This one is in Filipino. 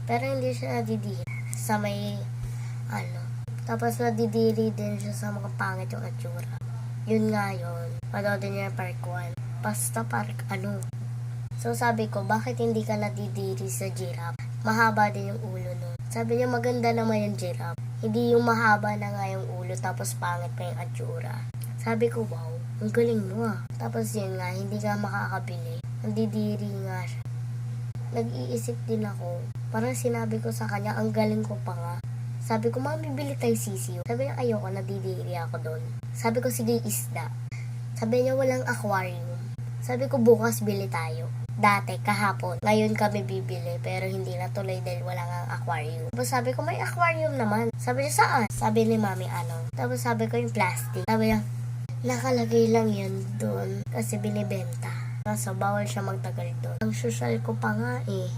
Pero hindi siya nadidiri sa may, Tapos nadidiri din siya sa mga pangit yung atsura. Yun nga yun. Panoodin niya yung Park 1. Basta Park So sabi ko, bakit hindi ka nadidiri sa giraffe? Mahaba din yung ulo nun. Sabi niya, maganda naman yung giraffe. Hindi yung mahaba na nga yung ulo tapos pangit pa yung atsura. Sabi ko, wow, ang galing mo ah. Tapos yun nga, hindi ka makakabili. Nandidiri nga siya. Nag-iisip din ako. Parang sinabi ko sa kanya, ang galing ko pa nga. Sabi ko, mami, bili tayo sisiyo. Sabi niya, ayoko, nadidiri ako doon. Sabi ko, sige, isda. Sabi niya, walang aquarium. Sabi ko, bukas bili tayo. Dati, kahapon. Ngayon kami bibili, pero hindi na tuloy dahil wala nga aquarium. Tapos sabi ko, may aquarium naman. Sabi niya, saan? Sabi ni mami, Tapos sabi ko, yung plastic. Sabi niya, nakalagay lang yun doon kasi binibenta. Kaso bawal siya magtagal doon. Ang social ko pa nga eh.